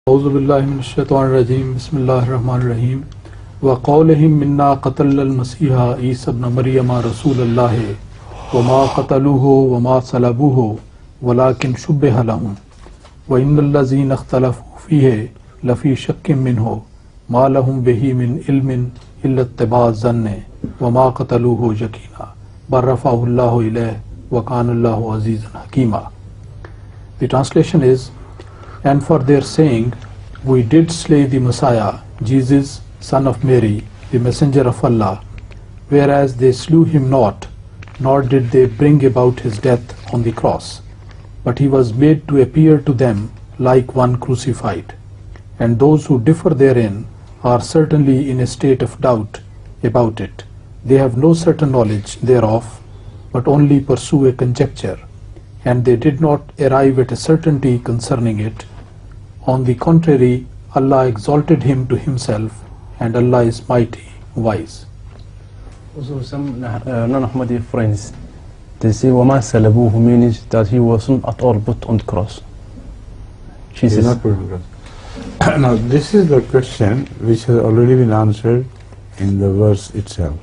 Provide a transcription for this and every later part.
اعوذ باللہ من الشیطان الرجیم بسم اللہ الرحمن الرحیم وقولہم منا قتل المسیح عیسی ابن مریم رسول اللہ وما قتلوہ وما صلبوہ ولکن شبہ لہم وان الذین اختلفوا فیہ لفی شک منہ ما لہم بہ من علم الا اتباع الظن وما قتلوہ یقینا بل رفعہ اللہ الیہ وکان اللہ عزیزا حکیما. The translation is, and for their saying, we did slay the Messiah, Jesus, son of Mary, the messenger of Allah, whereas they slew him not, nor did they bring about his death on the cross, but he was made to appear to them like one crucified. And those who differ therein are certainly in a state of doubt about it. They have no certain knowledge thereof, but only pursue a conjecture, and they did not arrive at a certainty concerning it. On the contrary, Allah exalted him to himself, and Allah is mighty, wise. Also, some non-Ahmadi friends, they say وَمَا سَلَبُوهُ means that he wasn't at all put on the cross. Jesus. He is not put on the cross. Now, this is the question which has already been answered in the verse itself.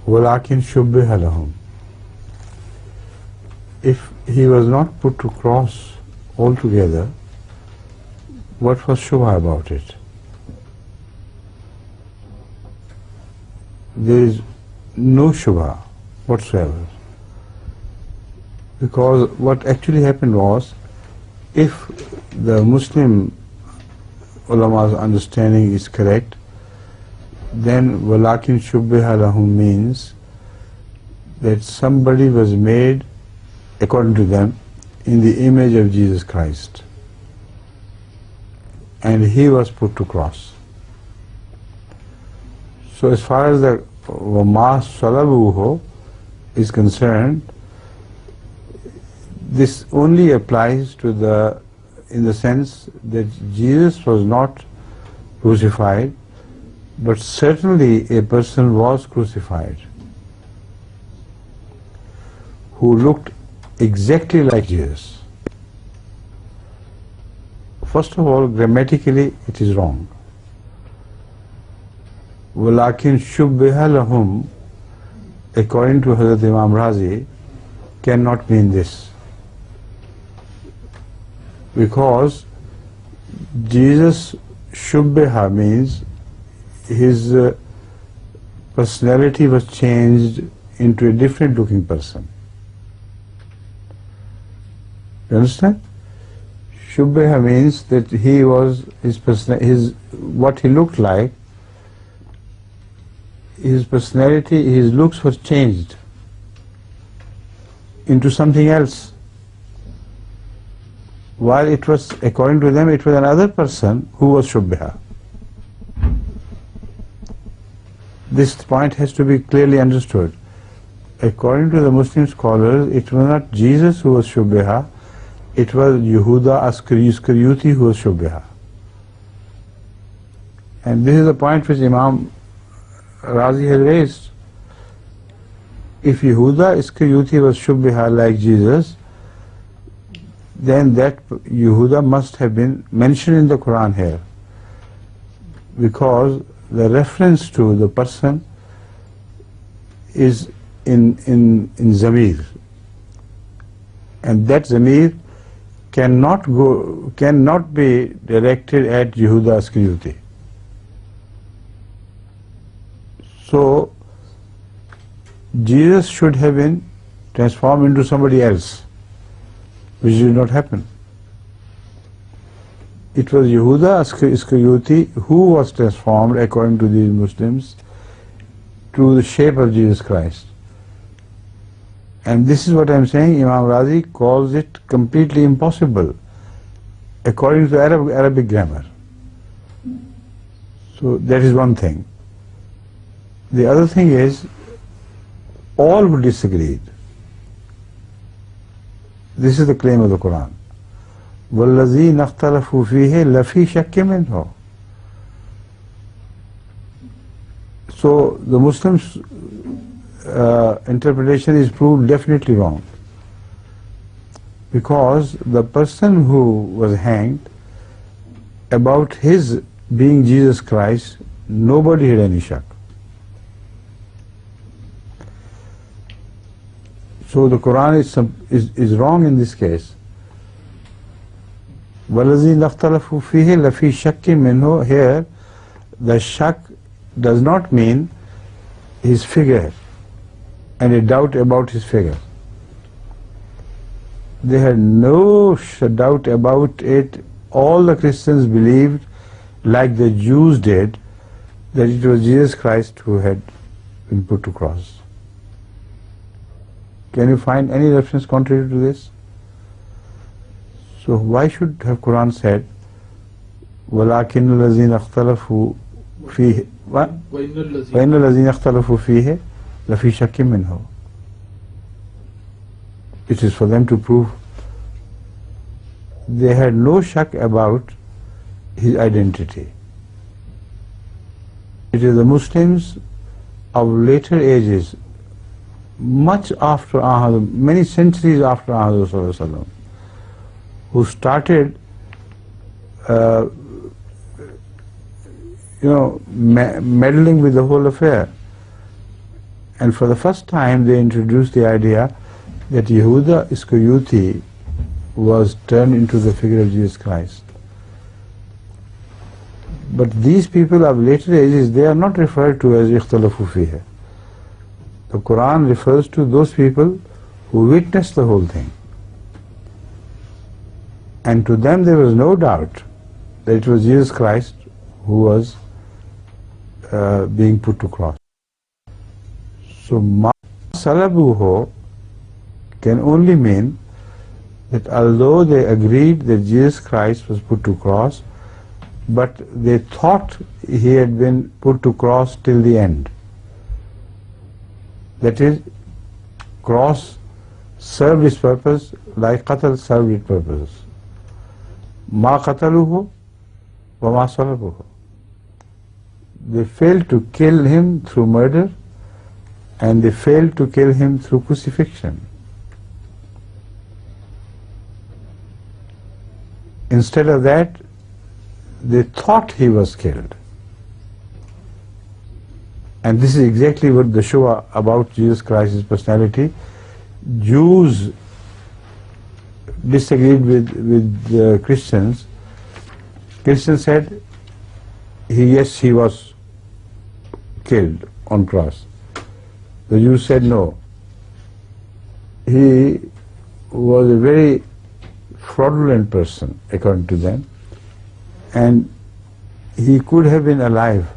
وَلَكِنْ شُبِّهَ لَهُمْ. If he was not put to cross altogether, what was shubha about it? There is no shubha whatsoever. Because what actually happened was, if the Muslim ulama's understanding is correct, then walakin shubbiha lahum means that somebody was made, according to them, in the image of Jesus Christ, and he was put to cross. So as far as the وَمَا صَلَبُوهُ is concerned, this only applies to in the sense that Jesus was not crucified, but certainly a person was crucified who looked exactly like Jesus. First of all, grammatically it is wrong. وَلَكِنْ شُبِّهَ لَهُمْ, according to Hazrat Imam Razi, cannot mean this. Because Jesus shubbiha means his personality was changed into a different looking person. You understand? Shubbiha means that he was, what he looked like, his personality, his looks were changed into something else. While it was, according to them, it was another person who was shubbiha. This point has to be clearly understood. According to the Muslim scholars, it was not Jesus who was shubbiha, it was Yehuda Iskariyuti who was shubbiha. And this is the point which Imam Razi has raised. If Yehuda Iskariyuti was shubbiha like Jesus, then that Yehuda must have been mentioned in the Quran here, because the reference to the person is in Zamir, and that Zamir cannot be directed at Yehuda Iskariyuti. So Jesus should have been transformed into somebody else, which did not happen. It was Yehuda Iskariyuti who was transformed, according to these Muslims, to the shape of Jesus Christ. And this is what I am saying, Imam Razi calls it completely impossible, according to Arabic grammar. So that is one thing. The other thing is, all who disagreed, this is the claim of the Quran, وَالَّذِينَ اخْتَلَفُوا فِيهِ لَفِي شَكٍّ مِّنْهُ. So the Muslims interpretation is proved definitely wrong, because the person who was hanged about his being Jesus Christ, nobody had any shak. So the Quran is wrong in this case. وَالَّذِينَ اخْتَلَفُوا فِيهِ لَفِي شَكٍّ مِّنْهُ. Here, the shak does not mean his figure and a doubt about his figure. They had no doubt about it. All the Christians believed, like the Jews did, that it was Jesus Christ who had been put to cross. Can you find any reference contrary to this? So why should have Quran said, وَلَكِنَّ الَّذِينَ اخْتَلَفُوا فِيهِ وَإِنَّ الَّذِينَ اخْتَلَفُوا فِيهِ لَفِي شَكٍّ مِّنْهُ? It is for them to prove they had no shak about his identity. It is the Muslims of later ages, much after Ahmad, many centuries after Ahmad, who started meddling with the whole affair. And for the first time they introduced the idea that Yehuda Iskarioti was turned into the figure of Jesus Christ. But these people of later ages, they are not referred to as ikhtalafu fihi. The Quran refers to those people who witnessed the whole thing. And to them there was no doubt that it was Jesus Christ who was being put to cross. So ma salabuhu can only mean that although they agreed that Jesus Christ was put to cross, but they thought he had been put to cross till the end. That is, cross served its purpose like qatl served its purpose. Ma qataluhu wa ma salabuhu. They failed to kill him through murder, and they failed to kill him through crucifixion. Instead of that, they thought he was killed. And this is exactly what the show about Jesus Christ's personality. Jews disagreed with the Christians. Christians said, yes, he was killed on cross. The Jews said no. He was a very fraudulent person, according to them, and he could have been alive.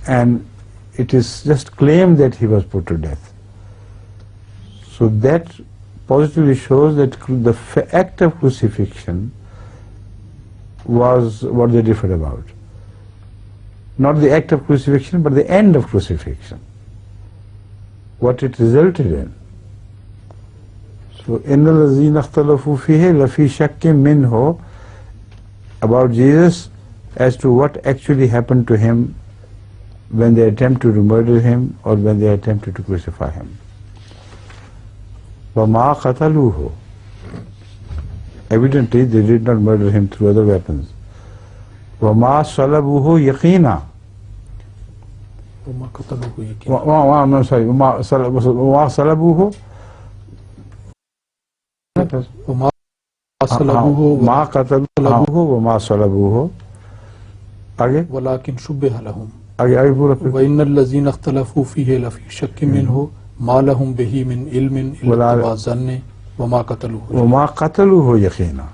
And it is just claimed that he was put to death. So that positively shows that the act of crucifixion was what they differed about. Not the act of crucifixion, but the end of crucifixion, what it resulted in. So, إِنَّ الَّذِينَ اخْتَلَفُوا فِيهِ لَفِي شَكٍّ مِّنْهُ, about Jesus, as to what actually happened to him when they attempted to murder him or when they attempted to crucify him. وَمَا قَتَلُوهُ. Evidently they did not murder him through other weapons. وَمَا صَلَبُوهُ يَقِينًا. وَمَا صَلَبُوهُ ما قتلوه وما صلبوه. آگے ولكن شبه لهم. آگے پورا. وَإِنَّ الَّذِينَ اخْتَلَفُوا فِيهِ لَفِي شَكٍّ مِّنْهُ مَا لَهُم بِهِ مِنْ عِلْمٍ إِلَّا اتِّبَاعَ الظَّنِّ وَمَا قَتَلُوهُ يَقِينًا.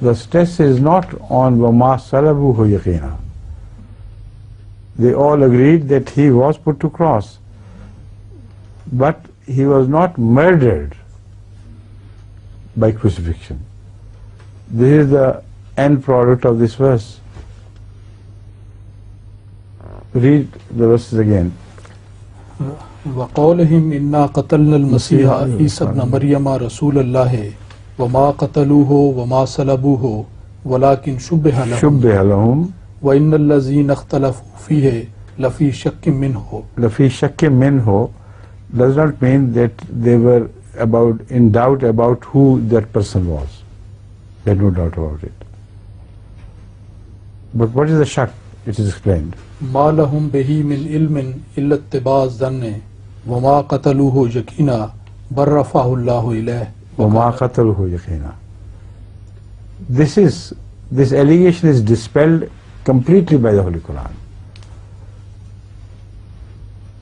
The stress is not on وَمَا صَلَبُوهُ يَقِينًا. They all agreed that he was put to cross, but he was not murdered by crucifixion. This is the end product of this verse. Read the verses again. وَقَوْلِهِمْ إِنَّا قَتَلْنَا الْمَسِيحَ عِيسَى ابْنَ مَرْيَمَ رَسُولَ اللَّهِ وَمَا قَتَلُوهُ وَمَا صَلَبُوهُ وَلَكِنْ شُبِّهَ لَهُمْ وَإِنَّ الَّذِينَ اخْتَلَفُوا فِيهِ لَفِي شَكٍّ مِّنْهُ. لَفِي شَكٍّ مِّنْهُ does not mean that they were in doubt about who that person was. There's no doubt about it. But what is the shak? It is explained. ما لهم به من علم إلا اتباع الظن وما قتلوه يقينا بل رفعه الله إليه وَمَا قَتَلُهُ يَقِينًا. This allegation is dispelled completely by the Holy Quran.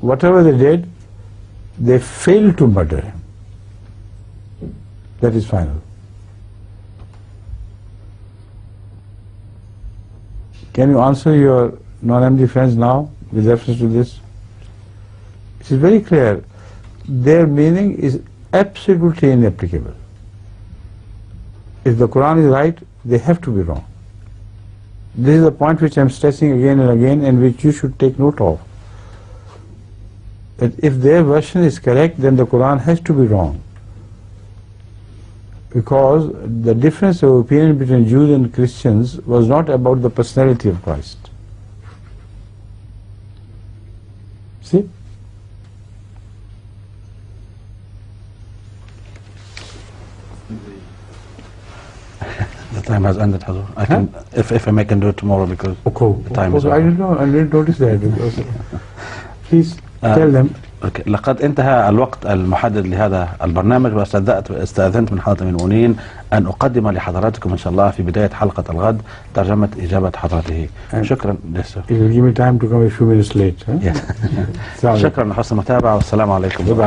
Whatever they did, they failed to murder him. That is final. Can you answer your non-MD friends now with reference to this? It is very clear. Their meaning is absolutely inapplicable. If the Quran is right, they have to be wrong. This is a point which I am stressing again and again, and which you should take note of. That if their version is correct, then the Quran has to be wrong. Because the difference of opinion between Jews and Christians was not about the personality of Christ. See? The time has ended, Hazur. I can, if I can do it tomorrow, because the time is over. I didn't know. I didn't notice that. Because please tell them. أوكي. لقد انتهى الوقت المحدد لهذا البرنامج، واستأذنت من حضرة المؤمنين أن أقدم لحضراتكم إن شاء الله في بداية حلقة الغد ترجمة إجابة حضرته. شكرا. It will give me time to come a few minutes late. Huh? Yes. شكرا لحسن المتابعة، والسلام عليكم.